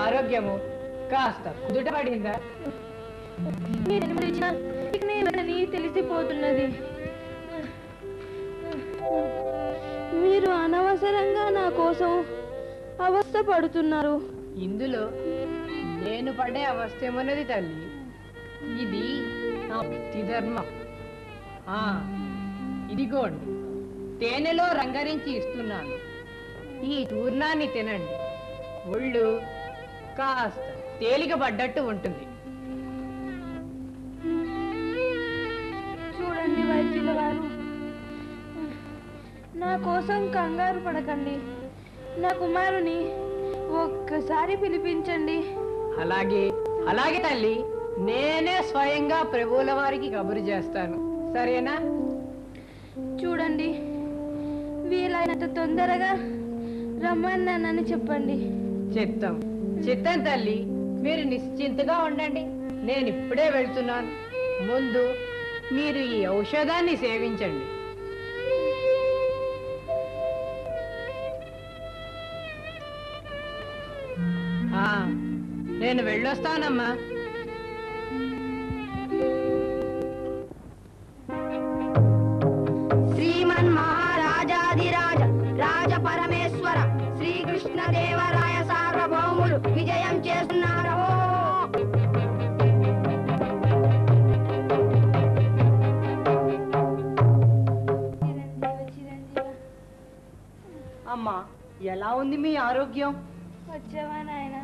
ఆరోగ్యము కాస్త కుదుట పడిందా? తెలిసిపోతున్నది. మీరు అనవసరంగా నా కోసం అవస్థ పడుతున్నారు. ఇందులో నేను పడే అవస్థ ఏమన్నది తల్లి? ఇది నా వృత్తి ధర్మం. ఇదిగోండి, తేనెలో రంగరించి ఇస్తున్నాను. ఈ చూర్ణాన్ని తినండి, ఒళ్ళు కాస్త తేలిక పడ్డట్టు ఉంటుంది. చూడండి వైద్యుల వారు, నా కోసం కంగారు పడకండి. నా కుమారుని ఒక్కసారి పిలిపించండి. అలాగే అలాగే తల్లి, నేనే స్వయంగా ప్రభువుల వారికి కబురు చేస్తాను, సరేనా? చూడండి, వీలైనంత తొందరగా రమ్మన్నానని చెప్పండి. చిత్తం చిత్తం తల్లి, మీరు నిశ్చింతగా ఉండండి. నేను ఇప్పుడే వెళ్తున్నాను. ముందు మీరు ఈ ఔషధాన్ని సేవించండి. నేను వెళ్ళొస్తానమ్మా. శ్రీమన్ మహారాజాధిరాజ రాజ పరమేశ్వర శ్రీకృష్ణదేవరాయ సార్వభౌములు విజయం చేస్తున్నారు. అమ్మా, ఎలా ఉంది మీ ఆరోగ్యం? వచ్చావా నాయన?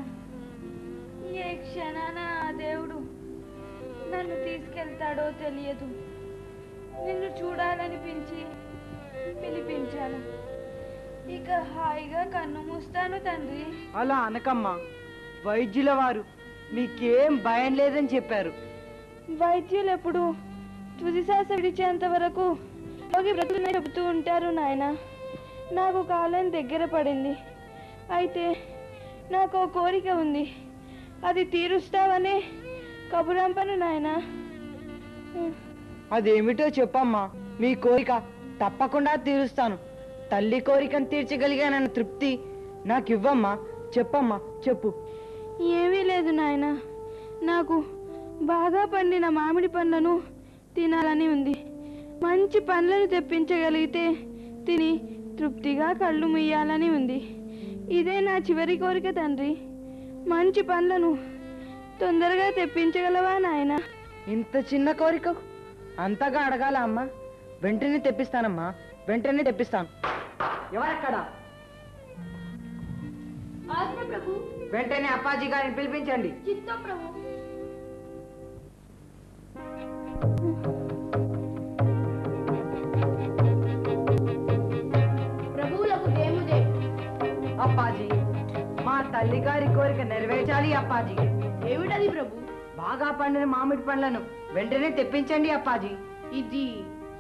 ఏ క్షణాన ఆ దేవుడు నన్ను తీసుకెళ్తాడో తెలియదు. నిన్ను చూడాలనిపించి పిలిపించాను. ఇక హాయిగా కన్ను మూస్తాను తండ్రి. అలా అనకమ్మా, వైద్యుల వారు మీకేం భయం లేదని చెప్పారు. వైద్యులు ఎప్పుడు తుది శ్వాస విడిచేంత వరకు రోగి బ్రతుకునే చెబుతూ ఉంటారు నాయన. నాకు కాలం దగ్గర పడింది. అయితే నాకు ఓ కోరిక ఉంది, అది తీరుస్తావనే కబురంపను నాయన. అదేమిటో చెప్పమ్మా, మీ కోరిక తప్పకుండా తీరుస్తాను. తల్లి కోరికను తీర్చగలిగానన్న తృప్తి నాకు ఇవ్వమ్మా. చెప్పమ్మా, చెప్పు. ఏమీ లేదు నాయన, నాకు బాగా పండిన మామిడి పండ్లను తినాలని ఉంది. మంచి పండ్లను తెప్పించగలిగితే తిని తృప్తిగా కళ్ళు ముయ్యాలని ఉంది. ఇదే నా చివరి కోరిక తండ్రి. మంచి పండ్లను తొందరగా తెప్పించగలవా నాయన? ఇంత చిన్న కోరిక అంతగా అడగాల అమ్మా? వెంటనే తెప్పిస్తానమ్మా, వెంటనే తెప్పిస్తాను. ఎవరక్కడ? ప్రభు. వెంటనే అప్పాజీ గారిని పిలిపించండి. చిత్తం ప్రభు. ప్రభువులకు దేముదే. అప్పాజీ, మా తల్లి గారి కోరిక నెరవేర్చాలి అప్పాజీ. ఏమిటది ప్రభు? బాగా పండిన మామిడి పండ్లను వెంటనే తెప్పించండి అప్పాజీ. ఇది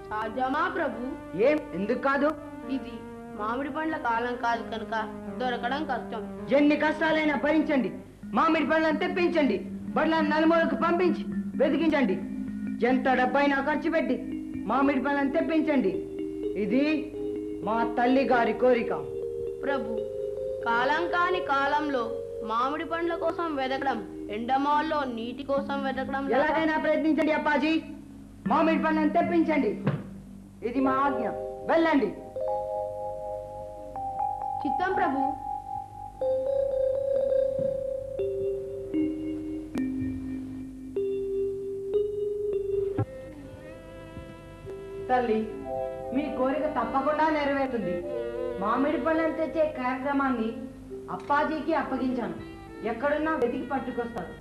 సాధ్యమా ప్రభు? ఏం, ఎందుకు కాదు? ఇది మామిడి పండ్ల కాలం కాదు కనుక దొరకడం కష్టం. ఎన్ని కష్టాలైనా భరించండి, మామిడి పండ్లను తెప్పించండి. బళ్ళను నలుమూలకు పంపించి వెతికించండి. ఎంత డబ్బైనా ఖర్చు పెట్టి మామిడి పండ్లను తెప్పించండి. ఇది మా తల్లి గారి కోరిక. ప్రభు, కాలం కాని కాలంలో మామిడి పండ్ల కోసం వెతకడం ఎండమాల్లో నీటి కోసం వెతకడం. ఎలాగైనా ప్రయత్నించండి అప్పాజీ, మామిడి పండ్లను తెప్పించండి. ఇది మా ఆజ్ఞ. వెళ్ళండి. చిత్తం ప్రభు. తల్లి, మీ కోరిక తప్పకుండా నెరవేరుతుంది. మామిడి పళ్ళని తెచ్చే కార్యక్రమాన్ని అప్పాజీకి అప్పగించాను. ఎక్కడున్నా వెతికి పట్టుకొస్తాడు.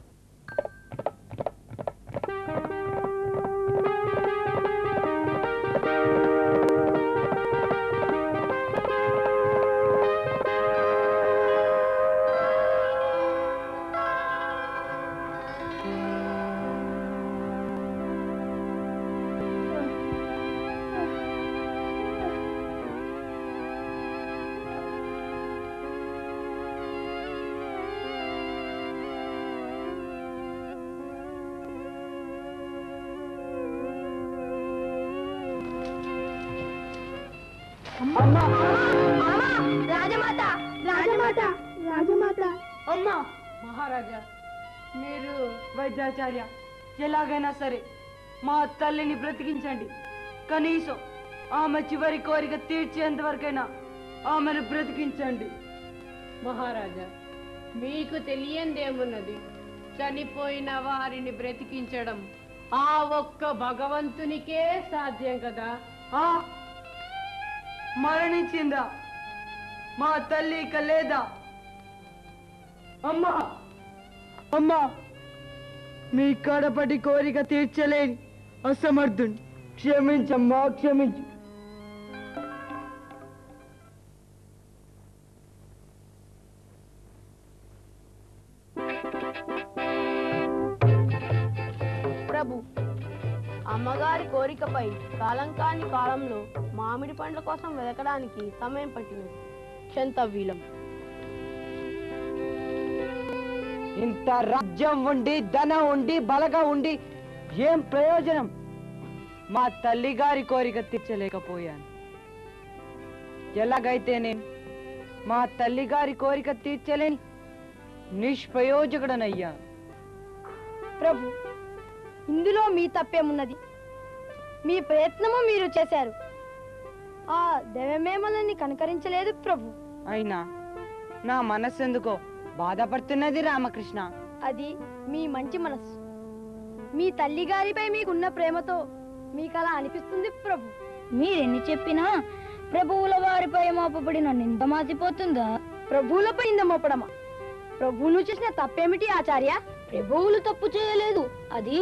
రాజమాత, రాజమాత, రాజమాత. అమ్మా, మహారాజా మీరు వైద్యాచార్య, ఎలాగైనా సరే మా తల్లిని బ్రతికించండి. కనీసం ఆమె చివరి కోరిక తీర్చేంత వరకైనా ఆమెను బ్రతికించండి. మహారాజా మీకు తెలియందేమున్నది, చనిపోయిన వారిని బ్రతికించడం ఆ ఒక్క భగవంతునికే సాధ్యం కదా. ఆ మరణించిందా? మా తల్లి ఇక లేదా? అమ్మా అమ్మా, మీ కడపటి కోరిక తీర్చలేని అసమర్థుని క్షమించమ్మా, క్షమించు. ప్రభు, అమ్మగారి కోరికపై కాలం కాని కాలంలో మామిడి పండ్ల కోసం వెతకడానికి సమయం పట్టినది. క్షంతవ్యులం. ఇంత రాజ్యం ఉండి, ధనం ఉండి, బలగా ఉండి ఏం ప్రయోజనం? మా తల్లి గారి కోరిక తీర్చలేకపోయాను. ఎలాగైతేనే మా తల్లి గారి కోరిక తీర్చలేని నిష్ప్రయోజకుడనయ్యా. ప్రభు, ఇందులో మీ తప్పేమున్నది? మీ ప్రయత్నము మీరు చేశారు. ఆ దైవమే మనల్ని కనకరించలేదు ప్రభు. అయినా నా మనస్సు ఎందుకో బాధపడుతున్నది రామకృష్ణ. అది మీ మంచి మనస్సు. మీ తల్లి గారిపై మీకున్న ప్రేమతో మీకు అలా అనిపిస్తుంది ప్రభు. మీరెన్ని చెప్పినా ప్రభువుల వారిపై మోపబడిన నింద మాసిపోతుందా? ప్రభువులపై నింద మోపడమా? ప్రభువులు చేసిన తప్పేమిటి ఆచార్య? ప్రభువులు తప్పు చేయలేదు, అది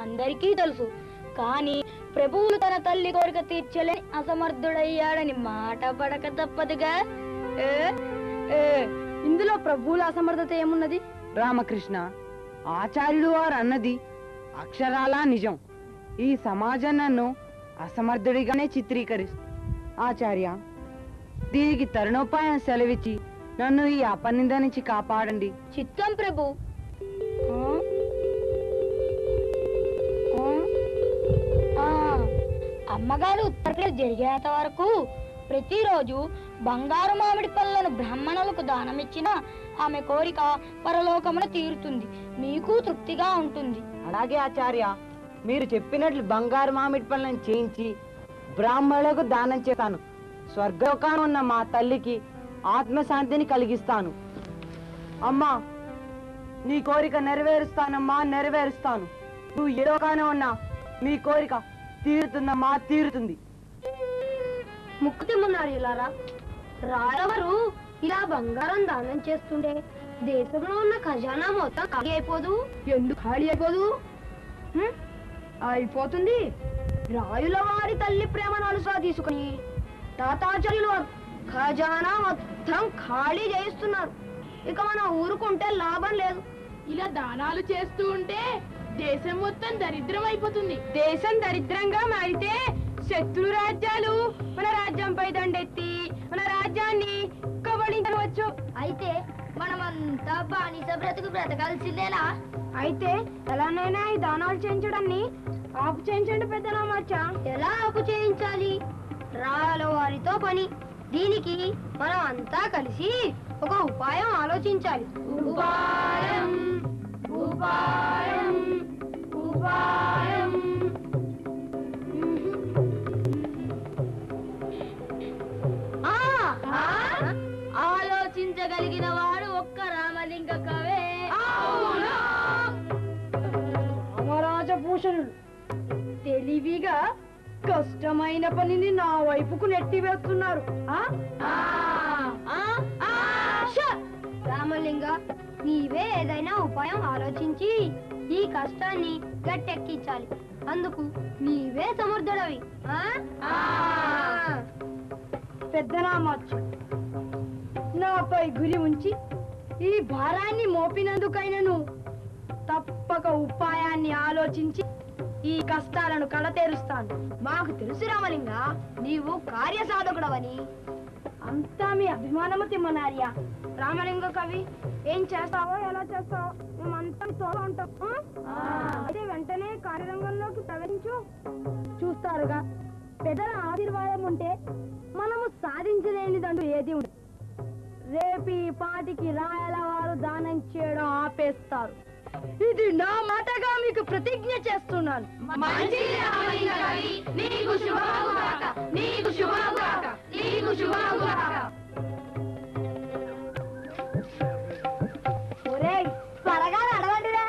అందరికీ తెలుసు. కానీ ప్రభువులు తన తల్లి కోరిక తీర్చలేని అసమర్థుడయ్యాడని మాట పడక తప్పదుగా. ఇందులో ప్రభువుల అసమర్థత ఏమున్నది? రామకృష్ణ, ఆచార్యులు వారు అన్నది అక్షరాలా నిజం. ఈ సమాజం నన్ను అసమర్థుడిగానే చిత్రీకరిస్తుంది. ఆచార్య, దీనికి తరుణోపాయం సెలవిచ్చి నన్ను ఈ అపనింద నుంచి కాపాడండి. చిత్తం ప్రభు. అమ్మగారు ఉత్తరప్రదేశ్ జరిగేంత వరకు ప్రతిరోజు బంగారు మామిడి పళ్ళను బ్రాహ్మణులకు దానమిచ్చిన ఆమె కోరిక పరలోకమున తీరుతుంది, మీకు తృప్తిగా ఉంటుంది. అలాగే ఆచార్య, మీరు చెప్పినట్లు బంగారు మామిడి పళ్ళను చేయించి బ్రాహ్మణులకు దానం చేస్తాను. స్వర్గలోకాన ఉన్న మా తల్లికి ఆత్మశాంతిని కలిగిస్తాను. అమ్మా, నీ కోరిక నెరవేరుస్తానమ్మా, నెరవేరుస్తాను. నువ్వు ఏ లోకాన ఉన్నా మీ కోరిక తీరుతుందమ్మా, తీరుతుంది. ముక్కుతిమ్మన్నారు ఇలారా. రాయవరు ఇలా బంగారం దానం చేస్తుండే దేశంలో ఉన్న ఖజానా మొత్తం ఖాళీ అయిపోదు. ఎందుకు ఖాళీ అయిపోదు? అయిపోతుంది. రాయుల వారి తల్లి ప్రేమను అనుసా తీసుకుని తాతాచార్యులు ఖజానా మొత్తం ఖాళీ చేయిస్తున్నారు. ఇక మనం ఊరుకుంటే లాభం లేదు. ఇలా దానాలు చేస్తూ ఉంటే దేశం మొత్తం దరిద్రం అయిపోతుంది. దేశం దరిద్రంగా మారితే శత్రు రాజ్యాలు మన రాజ్యంపై దండెత్తి మన రాజ్యాన్ని కబళించవచ్చు. అయితే మనమంతా బానిస బ్రతుకు బ్రతకాల్సిందేలా? అయితే ఎలానైనా ఈ దానాలు చేయించడాన్ని ఆపు చేయించండి పెద్దనామాచ. ఎలా ఆపు చేయించాలి? రాయాల వారితో పని. దీనికి మనం అంతా కలిసి ఒక ఉపాయం ఆలోచించాలి. ఉపాయం ఉపాయం ఉపాయం. ఆలోచించగలిగిన వాడు ఒక్క రామలింగ కవే. రామరాజభూషణుడు తెలివిగా కష్టమైన పనిని నా వైపుకు నెట్టివేస్తున్నారు. రామలింగ, నీవే ఏదైనా ఉపాయం ఆలోచించి ఈ కష్టాన్ని గట్టెక్కించాలి. అందుకు నీవే సమర్థుడవి. పెద్దనామాచ్చు, నాపై గురి ఉంచి ఈ భారాన్ని మోపినందుకైనను తప్పక ఉపాయాన్ని ఆలోచించి ఈ కష్టాలను కడతేరుస్తాను. మాకు తెలుసు రామలింగ, నీవు కార్యసాధకుడవని. అంతా మీ అభిమానము తిమ్మనార్య. రామలింగ కవి, ఏం చేస్తావో ఎలా చేస్తావో మేమంతా తోడు ఉంటాం. అదే వెంటనే కార్యరంగంలోకి ప్రవేశించు. చూస్తారుగా, పెద్దల ఆశీర్వాదం ఉంటే మనము సాధించలేనిదంటూ ఏది ఉండదు. రేపు ఈ పాటికి రాయల వారు దానం చేయడం ఆపేస్తారు. ఇది నా మాటగా మీకు ప్రతిజ్ఞ చేస్తున్నాను. ఒరేయ్, త్వరగా నడవండిరా.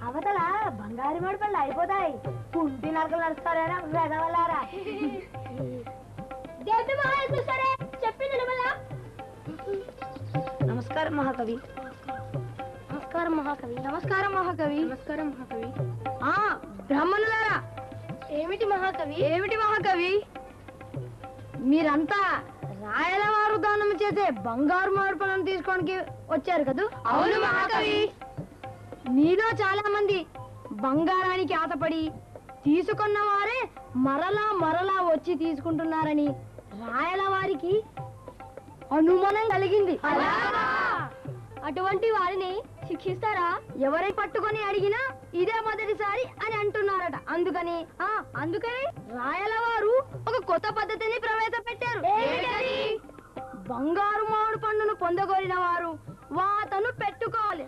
అవతల బంగారు మడిపళ్ళు అయిపోతాయి. కుంటి నరకలు నడుస్తారేనా వెదవలారా. నమస్కారం మహాకవి. నమస్కారం మహాకవి. నమస్కారం మహాకవి. నమస్కారం మహాకవి. బ్రాహ్మణులారా. ఏమిటి మహాకవి? ఏమిటి మహాకవి? మీరంతా రాయల వారు దానం చేసే బంగారు మామిడిపళ్ళను తీసుకోవడానికి వచ్చారు కదా? అవును మహాకవి. మీలో చాలా మంది బంగారానికి ఆశపడి తీసుకున్న వారే మరలా మరలా వచ్చి తీసుకుంటున్నారని రాయల వారికి అనుమానం కలిగింది. అటువంటి వారిని శిక్షిస్తారా? ఎవరై పట్టుకొని అడిగినా ఇదే మొదటిసారి అని అంటున్నారట. అందుకని రాయల వారు ఒక కొత్త పద్ధతిని ప్రవేశపెట్టారు. బంగారు మామిడి పండును పొందగోరిన వారు వాతను పెట్టుకోవాలి.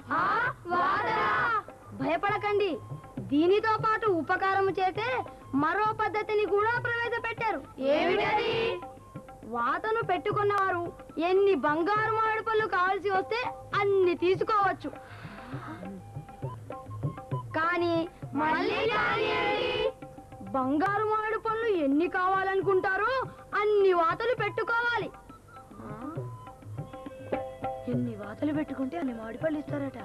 భయపడకండి. దీనితో పాటు ఉపకారం చేసే మరో పద్ధతిని కూడా ప్రవేశపెట్టారు. ఏమిటది? వాతను పెట్టుకున్నవారు ఎన్ని బంగారు మామిడి పళ్ళు కావాల్సి వస్తే అన్ని తీసుకోవచ్చు. కానీ బంగారు మామిడి పళ్ళు ఎన్ని కావాలనుకుంటారో అన్ని వాతలు పెట్టుకోవాలి. ఎన్ని వాతలు పెట్టుకుంటే అన్ని మామిడి పళ్ళు ఇస్తారట.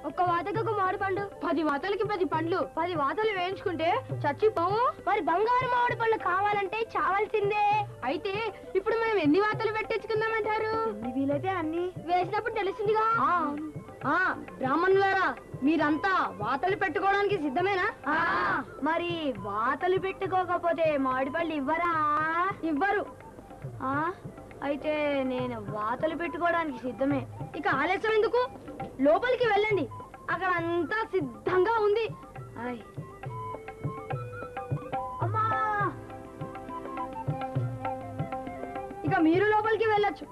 ఒక్క వాతకు ఒక మామిడి పండు, 10 వాతలకి 10 పండ్లు. 10 వాతలు వేయించుకుంటే చచ్చిపోవు. మరి బంగారు మామిడి పళ్ళు కావాలంటే చావాల్సిందే. అయితే ఇప్పుడు మనం ఎన్ని వాతలు పెట్టించుకుందామంటారు? ఎన్ని వీలైతే అన్ని వేసినప్పుడు తెలిసిందిగా. బ్రాహ్మణులారా, మీరంతా వాతలు పెట్టుకోవడానికి సిద్ధమేనా? మరి వాతలు పెట్టుకోకపోతే మామిడి పళ్ళు ఇవ్వరా? ఇవ్వరు. అయితే నేను వాతలు పెట్టుకోవడానికి సిద్ధమే. ఇక ఆలస్యం ఎందుకు? లోపలికి వెళ్ళండి. అక్కడ అంతా సిద్ధంగా ఉంది. అమ్మా, ఇక మీరు లోపలికి వెళ్ళొచ్చు.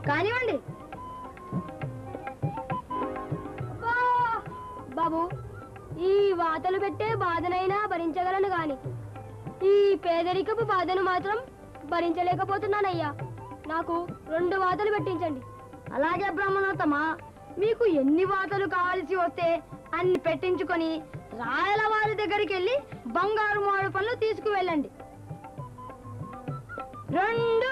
కానివ్వండి. బాబు, ఈ వాతలు పెట్టే బాధనైనా భరించగలను గాని ఈ పేదరికపు బాధను మాత్రం భరించలేకపోతున్నానయ్యా. నాకు 2 వాతలు పెట్టించండి. అలాగే బ్రాహ్మణోత్తమా, మీకు ఎన్ని వాతలు కావాల్సి వస్తే అన్ని పెట్టించుకొని రాయల వారి దగ్గరికి వెళ్ళి బంగారు మామిడి పళ్ళు తీసుకువెళ్ళండి. 2.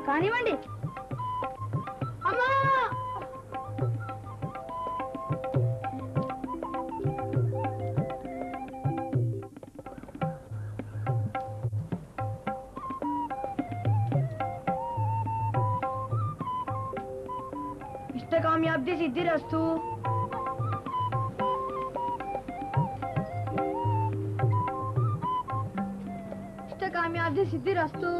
కానివ్వండి. అమ్మా, ఇష్టకామ్యాబ్ది సిద్ధిరస్తు. ఇష్టకామ్యాబ్ది సిద్ధిరస్తు.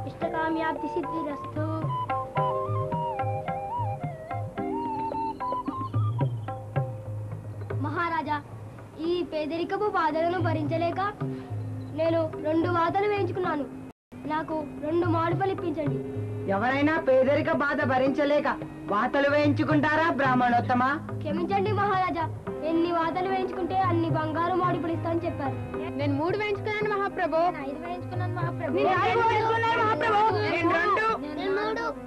ఇష్టకామ్యాబ్ది సిద్ధిరస్తు. మహారాజా, ఈ పేదరికపు బాధలను భరించలేక నేను 2 వాతలు వేయించుకున్నాను. నాకు 2 మామిడి పళ్ళు ఇప్పించండి. ఎవరైనా పేదరిక బాధ భరించలేక వాతలు వేయించుకుంటారా బ్రాహ్మణోత్తమా? క్షమించండి మహారాజా, ఎన్ని వాతలు వేయించుకుంటే అన్ని బంగారు మామిడి పళ్ళు ఇస్తానని చెప్పారు. నేను 3 వేయించుకున్నాను మహాప్రభు. 5 వేయించుకున్నాను మహాప్రభు.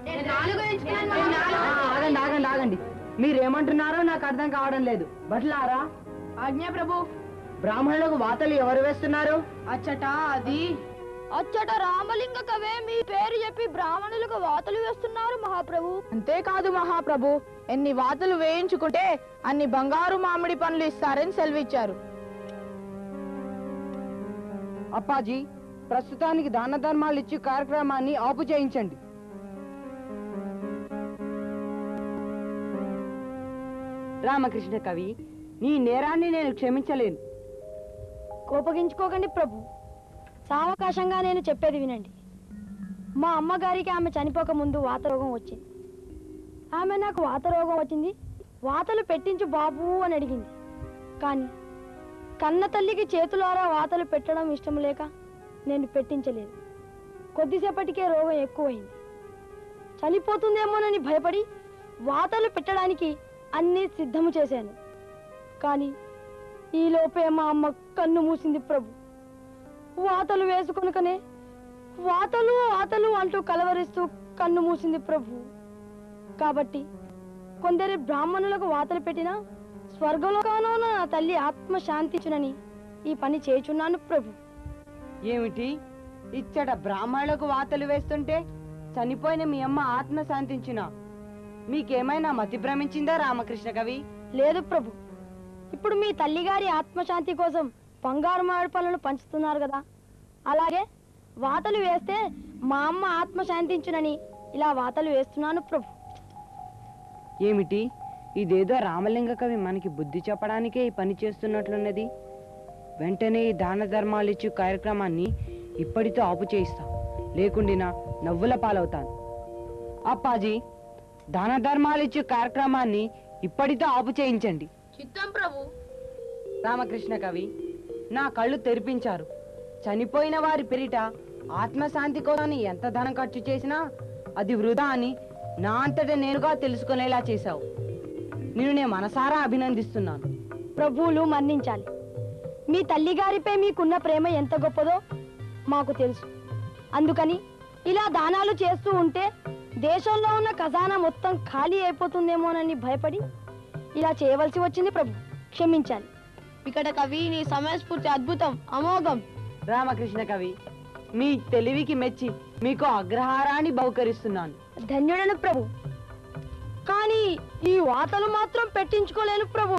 నేను 4 వేయించుకున్నాను. ఆగండి ఆగండి ఆగండి. మీరేమంటున్నారో నాకు అర్థం కావడం లేదు. భట్లారా, ఆజ్ఞా ప్రభు. బ్రాహ్మణులకు వాతలు ఎవరు వేస్తున్నారు? అచ్చట రామలింగ కవే మీ పేరు చెప్పి బ్రాహ్మణులకు వాతలు వేస్తున్నారు మహాప్రభు. అంతేకాదు మహాప్రభు, ఎన్ని వాతలు వేయించుకుంటే అన్ని బంగారు మామిడి పండ్లు ఇస్తారని సెలవిచ్చారు. అప్పాజీ, ప్రస్తుతానికి దాన ధర్మాలు ఇచ్చి కార్యక్రమాన్ని ఆపు చేయించండి. రామకృష్ణ కవి, నీ నేరాన్ని నేను క్షమించలేను. కోపగించుకోకండి ప్రభు. సావకాశంగా నేను చెప్పేది వినండి. మా అమ్మగారికి ఆమె చనిపోక ముందు వాత రోగం వచ్చింది. ఆమె నాకు వాత రోగం వచ్చింది, వాతలు పెట్టించు బాబు అని అడిగింది. కానీ కన్న తల్లికి చేతులారా వాతలు పెట్టడం ఇష్టం లేక నేను పెట్టించలేదు. కొద్దిసేపటికే రోగం ఎక్కువైంది. చనిపోతుందేమోనని భయపడి వాతలు పెట్టడానికి అన్నీ సిద్ధము చేశాను. కానీ ఈలోపే మా అమ్మ కన్ను మూసింది ప్రభు. వాతలు వేసుకొనకనే వాతలు వాతలు అంటూ కలవరిస్తూ కన్ను మూసింది ప్రభు. కాబట్టి కొందరి బ్రాహ్మణులకు వాతలు పెట్టినా స్వర్గంలోనో నా తల్లి ఆత్మ శాంతించునని ఈ పని చేయుచున్నాను ప్రభు. ఏమిటి ఇచ్చట బ్రాహ్మణులకు వాతలు వేస్తుంటే చనిపోయిన మీ అమ్మ ఆత్మ శాంతించునా? మీకేమైనా మతి భ్రమించిందా రామకృష్ణ కవి? లేదు ప్రభు. ఇప్పుడు మీ తల్లిగారి ఆత్మశాంతి కోసం బంగారు మామిడి పళ్ళను పంచుతున్నారు కదా, అలాగే వాతలు వేస్తే మా అమ్మ ఆత్మ శాంతించునని ఇలా వాతలు వేస్తున్నాను ప్రభు. ఏమిటి ఇదేదో రామలింగ కవి మనకి బుద్ధి చెప్పడానికే ఈ పని చేస్తున్నట్లున్నది. వెంటనే ఈ దాన ధర్మాలు ఇచ్చే కార్యక్రమాన్ని ఇప్పటితో ఆపు చేయిస్తా, లేకుండినా నవ్వుల పాలవుతాను. అప్పాజీ, దాన ధర్మాలు ఇచ్చే కార్యక్రమాన్ని ఇప్పటితో ఆపు చేయించండి. చిత్తం ప్రభు. రామకృష్ణ కవి, నా కళ్ళు తెరిపించారు. చనిపోయిన వారి పెరిట ఆత్మశాంతి కోసం ఎంత ధనం ఖర్చు చేసినా అది వృధా అని నా అంతటా నేనుగా తెలుసుకునేలా చేశావు. నేను మనసారా అభినందిస్తున్నాను. ప్రభువులు మన్నించాలి. మీ తల్లిగారిపై మీకున్న ప్రేమ ఎంత గొప్పదో మాకు తెలుసు. అందుకని ఇలా దానాలు చేస్తూ ఉంటే దేశంలో ఉన్న ఖజానా మొత్తం ఖాళీ అయిపోతుందేమోనని భయపడి ఇలా చేయవలసి వచ్చింది ప్రభు. క్షమించాలి. ఇక్కడ కవి నీ సమయస్ఫూర్తి అద్భుతం, అమోఘం. రామకృష్ణ కవి, మీ తెలివికి మెచ్చి మీకు అగ్రహారాన్ని బహుకరిస్తున్నాను. ధన్యుడను ప్రభు. కానీ ఈ వాతలు మాత్రం పెట్టించుకోలేను ప్రభు.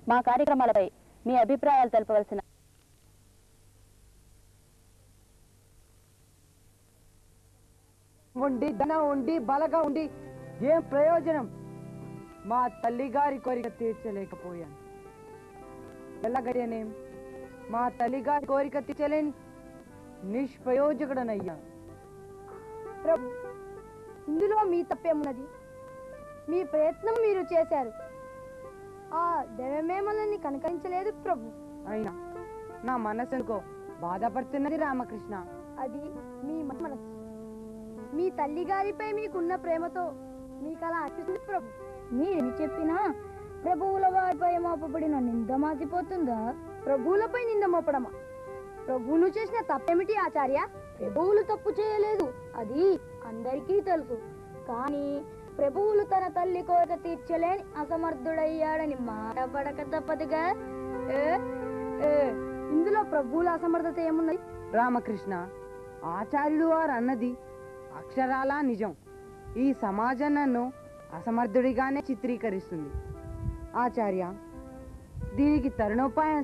మా కార్యక్రమాలపై మీ అభిప్రాయాలు తెలపవలసిన ఉండి ధనం ఉండి బలగా ఉండి ఏం ప్రయోజనం? మా తల్లిగారి కోరిక తీర్చలేకపోయాను. ఎలాగనేం మా తల్లిగారి కోరిక తీర్చలేని నిష్ప్రయోజకుడనయ్యాను. ప్రభు, ఇందులో మీ తప్పేమున్నది? మీ ప్రయత్నం మీరు చేశారు. ఆ దైవమే మనల్ని కనకరించలేదు ప్రభు. అయినా నా మనసుకో బాధపడుతున్నది రామకృష్ణ. అది మీ మనసు. మీ తల్లిగారిపై మీకున్న ప్రేమతో మీకు అలా అనిపిస్తుంది ప్రభు. మీరేమి చెప్పినా ప్రభువుల వారిపై మోపబడిన నింద మాసిపోతుందా? ప్రభువులపై నింద మోపడమా? ప్రభువులు చేసిన తప్పేమిటి ఆచార్య? ప్రభువులు తప్పు చేయలేదు, అది అందరికీ తెలుసు. కానీ ప్రభువులు తన తల్లి కోరిక తీర్చలేని అసమర్థుడయ్యాడని మాట పడక తప్పదుగా. ఇందులో ప్రభువుల అసమర్థత ఏమున్నది? రామకృష్ణ, ఆచార్యులు వారు అన్నది అక్షరాలా నిజం. ఈ సమాజం నన్ను అసమర్థుడిగానే చిత్రీకరిస్తుంది. ఆచార్య, దీనికి తరుణోపాయం